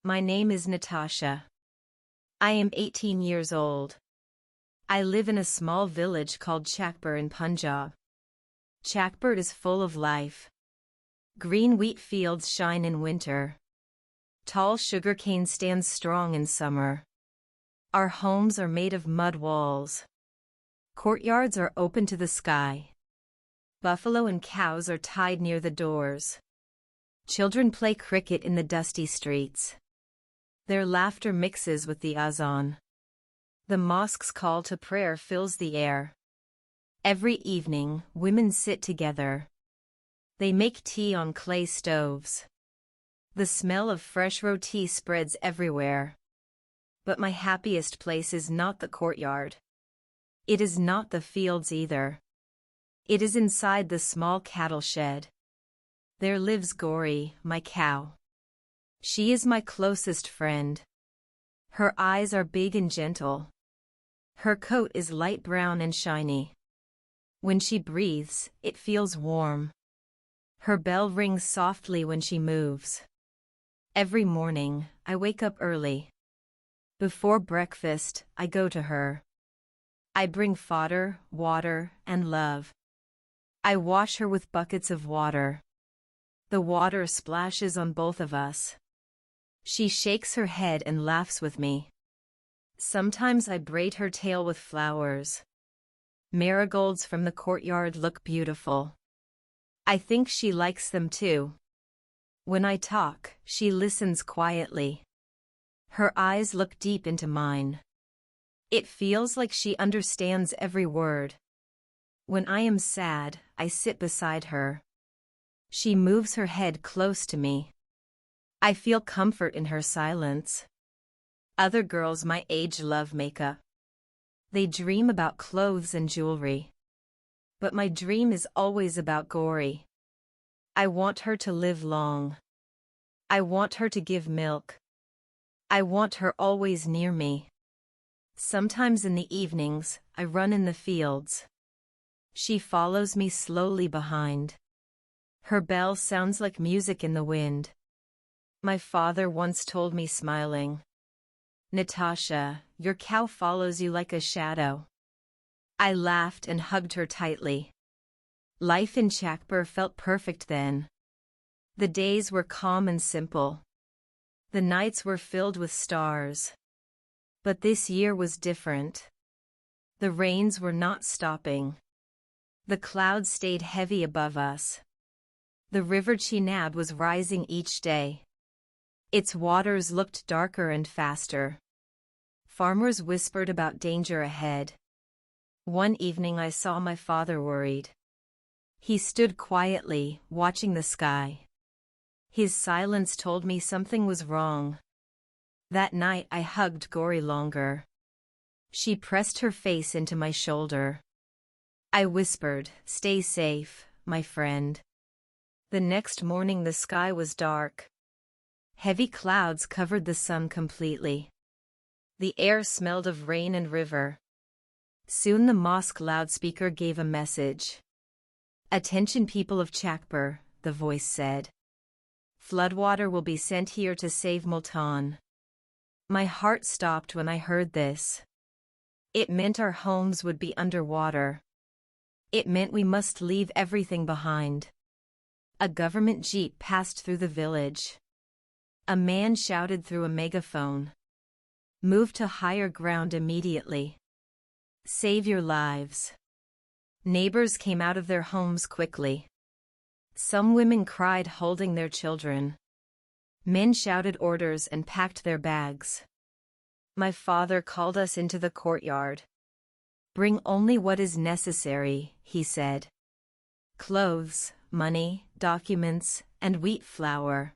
My name is Natasha. I am 18 years old. I live in a small village called Chakpur in Punjab. Chakpur is full of life. Green wheat fields shine in winter. Tall sugarcane stands strong in summer. Our homes are made of mud walls. Courtyards are open to the sky. Buffalo and cows are tied near the doors. Children play cricket in the dusty streets. Their laughter mixes with the azan. The mosque's call to prayer fills the air. Every evening, women sit together. They make tea on clay stoves. The smell of fresh roti spreads everywhere. But my happiest place is not the courtyard. It is not the fields either. It is inside the small cattle shed. There lives Gori, my cow. She is my closest friend. Her eyes are big and gentle. Her coat is light brown and shiny. When she breathes, it feels warm. Her bell rings softly when she moves. Every morning, I wake up early. Before breakfast, I go to her. I bring fodder, water, and love. I wash her with buckets of water. The water splashes on both of us. She shakes her head and laughs with me. Sometimes I braid her tail with flowers. Marigolds from the courtyard look beautiful. I think she likes them too. When I talk, she listens quietly. Her eyes look deep into mine. It feels like she understands every word. When I am sad, I sit beside her. She moves her head close to me. I feel comfort in her silence. Other girls my age love makeup. They dream about clothes and jewelry. But my dream is always about Gori. I want her to live long. I want her to give milk. I want her always near me. Sometimes in the evenings, I run in the fields. She follows me slowly behind. Her bell sounds like music in the wind. My father once told me smiling, "Natasha, your cow follows you like a shadow." I laughed and hugged her tightly. Life in Chakpur felt perfect then. The days were calm and simple. The nights were filled with stars. But this year was different. The rains were not stopping. The clouds stayed heavy above us. The river Chenab was rising each day. Its waters looked darker and faster. Farmers whispered about danger ahead. One evening I saw my father worried. He stood quietly, watching the sky. His silence told me something was wrong. That night I hugged Gori longer. She pressed her face into my shoulder. I whispered, "Stay safe, my friend." The next morning the sky was dark. Heavy clouds covered the sun completely. The air smelled of rain and river. Soon the mosque loudspeaker gave a message. "Attention people of Chakpur," the voice said. "Floodwater will be sent here to save Multan." My heart stopped when I heard this. It meant our homes would be underwater. It meant we must leave everything behind. A government jeep passed through the village. A man shouted through a megaphone, "Move to higher ground immediately. Save your lives." Neighbors came out of their homes quickly. Some women cried holding their children. Men shouted orders and packed their bags. My father called us into the courtyard. "Bring only what is necessary," he said. "Clothes, money, documents, and wheat flour."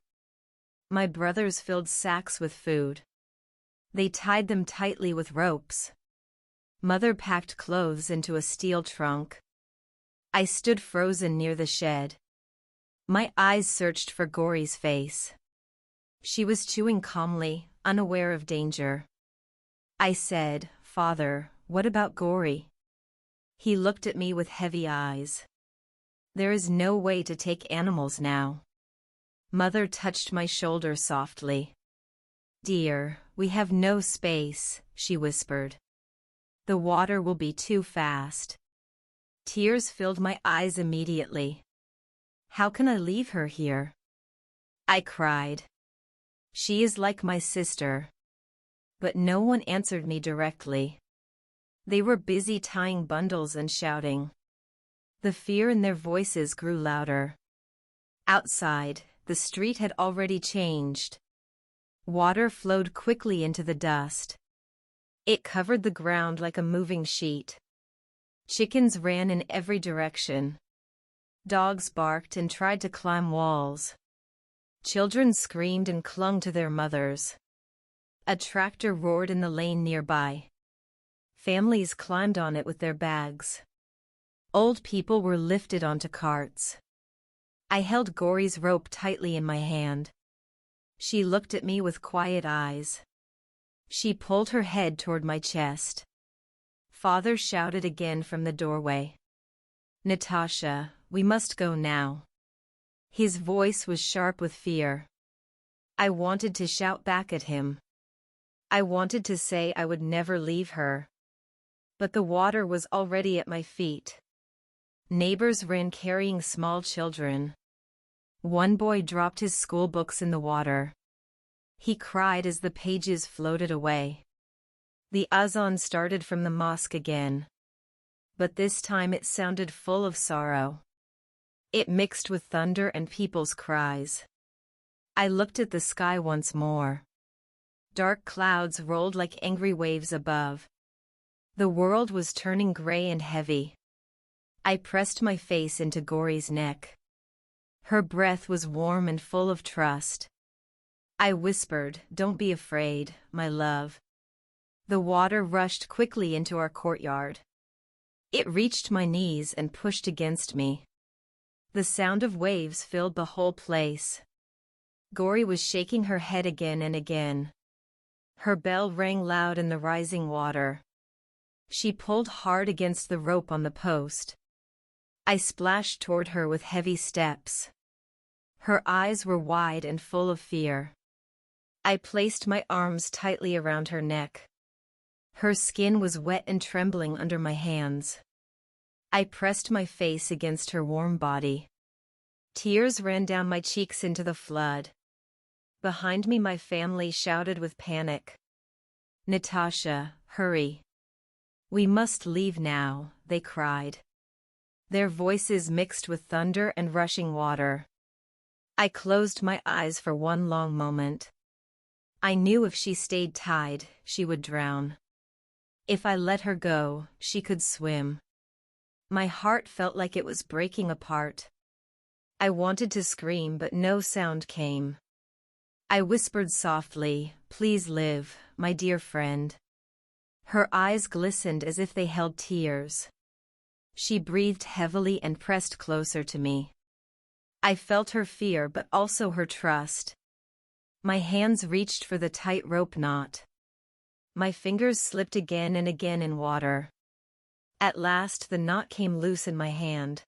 My brothers filled sacks with food. They tied them tightly with ropes. Mother packed clothes into a steel trunk. I stood frozen near the shed. My eyes searched for Gori's face. She was chewing calmly, unaware of danger. I said, "Father, what about Gori?" He looked at me with heavy eyes. "There is no way to take animals now." Mother touched my shoulder softly. Dear, we have no space, she whispered. The water will be too fast. Tears filled my eyes immediately. How can I leave her here? I cried. She is like my sister. But no one answered me directly. They were busy tying bundles and shouting. The fear in their voices grew louder. Outside, the street had already changed. Water flowed quickly into the dust. It covered the ground like a moving sheet. Chickens ran in every direction. Dogs barked and tried to climb walls. Children screamed and clung to their mothers. A tractor roared in the lane nearby. Families climbed on it with their bags. Old people were lifted onto carts. I held Gori's rope tightly in my hand. She looked at me with quiet eyes. She pulled her head toward my chest. Father shouted again from the doorway. Natasha, we must go now. His voice was sharp with fear. I wanted to shout back at him. I wanted to say I would never leave her. But the water was already at my feet. Neighbors ran carrying small children. One boy dropped his school books in the water. He cried as the pages floated away. The azan started from the mosque again. But this time it sounded full of sorrow. It mixed with thunder and people's cries. I looked at the sky once more. Dark clouds rolled like angry waves above. The world was turning gray and heavy. I pressed my face into Gori's neck. Her breath was warm and full of trust. I whispered, "Don't be afraid, my love." The water rushed quickly into our courtyard. It reached my knees and pushed against me. The sound of waves filled the whole place. Gori was shaking her head again and again. Her bell rang loud in the rising water. She pulled hard against the rope on the post. I splashed toward her with heavy steps. Her eyes were wide and full of fear. I placed my arms tightly around her neck. Her skin was wet and trembling under my hands. I pressed my face against her warm body. Tears ran down my cheeks into the flood. Behind me my family shouted with panic. "Natasha, hurry. We must leave now," they cried. Their voices mixed with thunder and rushing water. I closed my eyes for one long moment. I knew if she stayed tied, she would drown. If I let her go, she could swim. My heart felt like it was breaking apart. I wanted to scream, but no sound came. I whispered softly, "Please live, my dear friend." Her eyes glistened as if they held tears. She breathed heavily and pressed closer to me. I felt her fear but also her trust. My hands reached for the tight rope knot. My fingers slipped again and again in water. At last the knot came loose in my hand.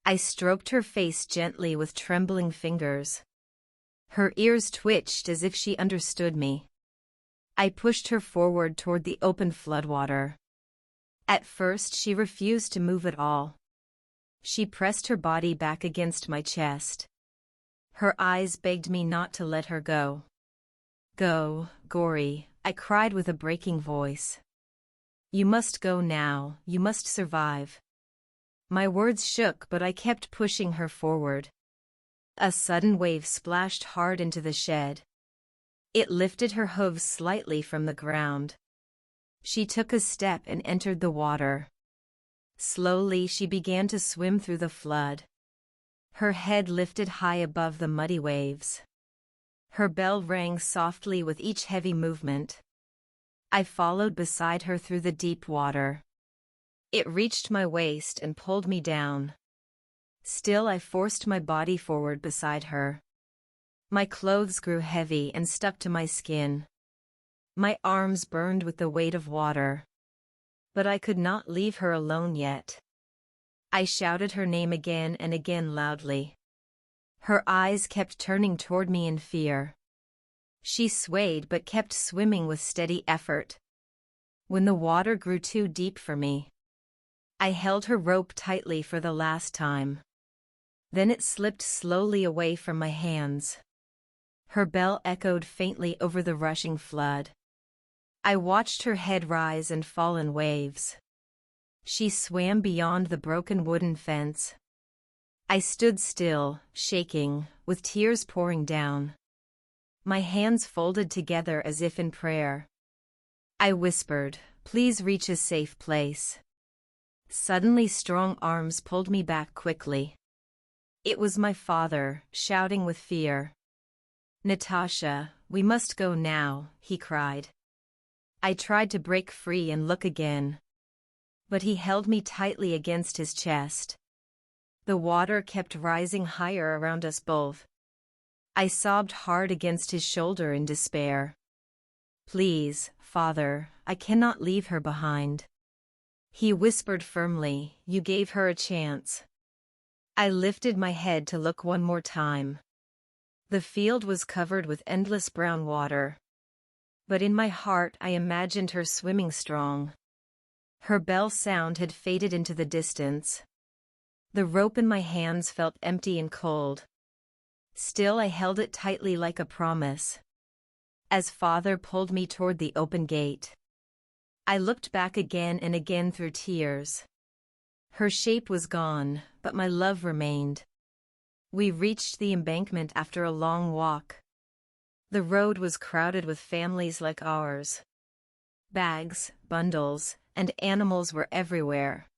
I stroked her face gently with trembling fingers. Her ears twitched as if she understood me. I pushed her forward toward the open floodwater. At first she refused to move at all. She pressed her body back against my chest. Her eyes begged me not to let her go. "Go, Gori," I cried with a breaking voice. "You must go now, you must survive." My words shook, but I kept pushing her forward. A sudden wave splashed hard into the shed. It lifted her hooves slightly from the ground. She took a step and entered the water. Slowly she began to swim through the flood. Her head lifted high above the muddy waves. Her bell rang softly with each heavy movement. I followed beside her through the deep water. It reached my waist and pulled me down. Still I forced my body forward beside her. My clothes grew heavy and stuck to my skin. My arms burned with the weight of water. But I could not leave her alone yet. I shouted her name again and again loudly. Her eyes kept turning toward me in fear. She swayed but kept swimming with steady effort. When the water grew too deep for me, I held her rope tightly for the last time. Then it slipped slowly away from my hands. Her bell echoed faintly over the rushing flood. I watched her head rise and fall in waves. She swam beyond the broken wooden fence. I stood still, shaking, with tears pouring down. My hands folded together as if in prayer. I whispered, "Please reach a safe place." Suddenly strong arms pulled me back quickly. It was my father, shouting with fear. "Natasha, we must go now," he cried. I tried to break free and look again, but he held me tightly against his chest. The water kept rising higher around us both. I sobbed hard against his shoulder in despair. "Please, Father, I cannot leave her behind." He whispered firmly, "You gave her a chance." I lifted my head to look one more time. The field was covered with endless brown water. But in my heart I imagined her swimming strong. Her bell sound had faded into the distance. The rope in my hands felt empty and cold. Still I held it tightly like a promise. As Father pulled me toward the open gate, I looked back again and again through tears. Her shape was gone, but my love remained. We reached the embankment after a long walk. The road was crowded with families like ours. Bags, bundles, and animals were everywhere.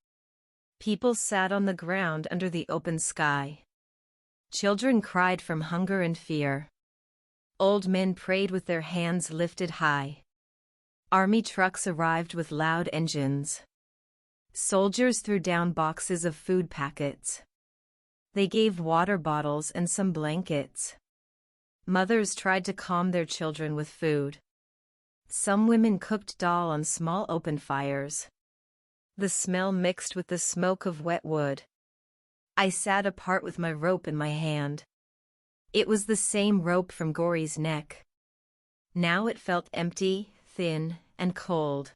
People sat on the ground under the open sky. Children cried from hunger and fear. Old men prayed with their hands lifted high. Army trucks arrived with loud engines. Soldiers threw down boxes of food packets. They gave water bottles and some blankets. Mothers tried to calm their children with food. Some women cooked dal on small open fires. The smell mixed with the smoke of wet wood. I sat apart with my rope in my hand. It was the same rope from Gori's neck. Now it felt empty, thin, and cold.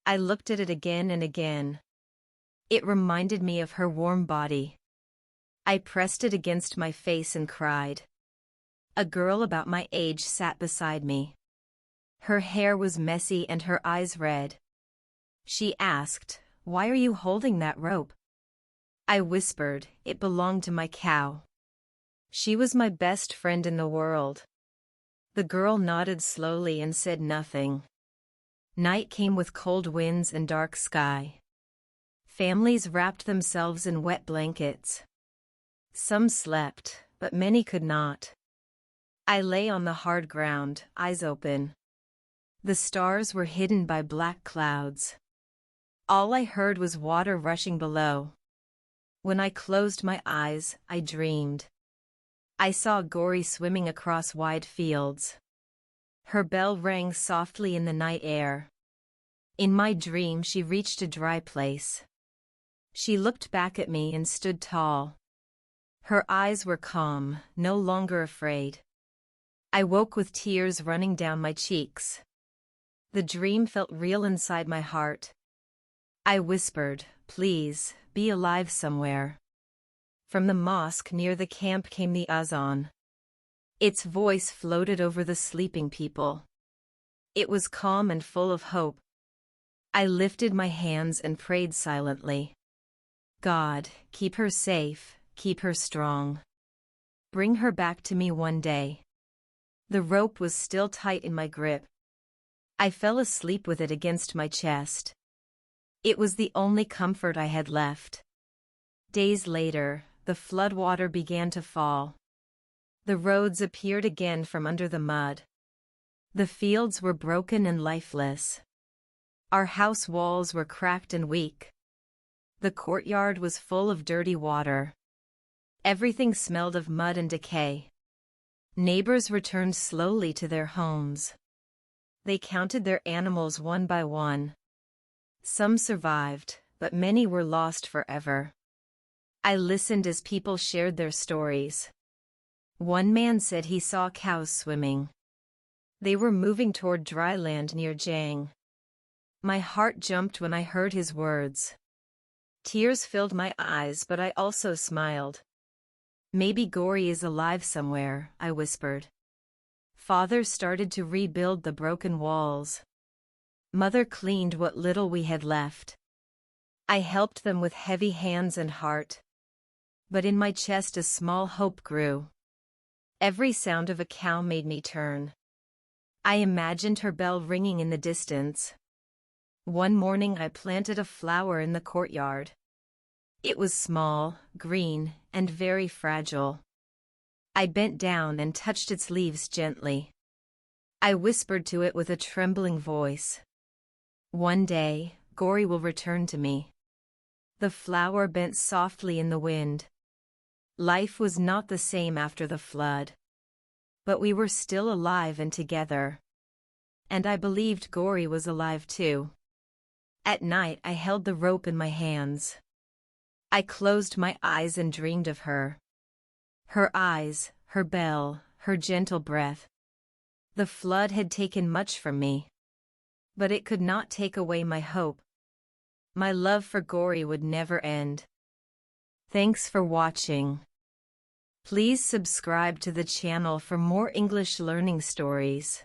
I looked at it again and again. It reminded me of her warm body. I pressed it against my face and cried. A girl about my age sat beside me. Her hair was messy and her eyes red. She asked, "Why are you holding that rope?" I whispered, "It belonged to my cow. She was my best friend in the world." The girl nodded slowly and said nothing. Night came with cold winds and dark sky. Families wrapped themselves in wet blankets. Some slept, but many could not. I lay on the hard ground, eyes open. The stars were hidden by black clouds. All I heard was water rushing below. When I closed my eyes, I dreamed. I saw Gori swimming across wide fields. Her bell rang softly in the night air. In my dream she reached a dry place. She looked back at me and stood tall. Her eyes were calm, no longer afraid. I woke with tears running down my cheeks. The dream felt real inside my heart. I whispered, "Please, be alive somewhere." From the mosque near the camp came the azan. Its voice floated over the sleeping people. It was calm and full of hope. I lifted my hands and prayed silently. God, keep her safe, keep her strong. Bring her back to me one day. The rope was still tight in my grip. I fell asleep with it against my chest. It was the only comfort I had left. Days later, the floodwater began to fall. The roads appeared again from under the mud. The fields were broken and lifeless. Our house walls were cracked and weak. The courtyard was full of dirty water. Everything smelled of mud and decay. Neighbors returned slowly to their homes. They counted their animals one by one. Some survived, but many were lost forever. I listened as people shared their stories. One man said he saw cows swimming. They were moving toward dry land near Jang. My heart jumped when I heard his words. Tears filled my eyes, but I also smiled. Maybe Gori is alive somewhere, I whispered. Father started to rebuild the broken walls. Mother cleaned what little we had left. I helped them with heavy hands and heart. But in my chest a small hope grew. Every sound of a cow made me turn. I imagined her bell ringing in the distance. One morning I planted a flower in the courtyard. It was small, green, and very fragile. I bent down and touched its leaves gently. I whispered to it with a trembling voice. One day, Gori will return to me. The flower bent softly in the wind. Life was not the same after the flood. But we were still alive and together. And I believed Gori was alive too. At night I held the rope in my hands. I closed my eyes and dreamed of her. Her eyes, her bell, her gentle breath. The flood had taken much from me. But it could not take away my hope. My love for Gori would never end. Thanks for watching. Please subscribe to the channel for more English learning stories.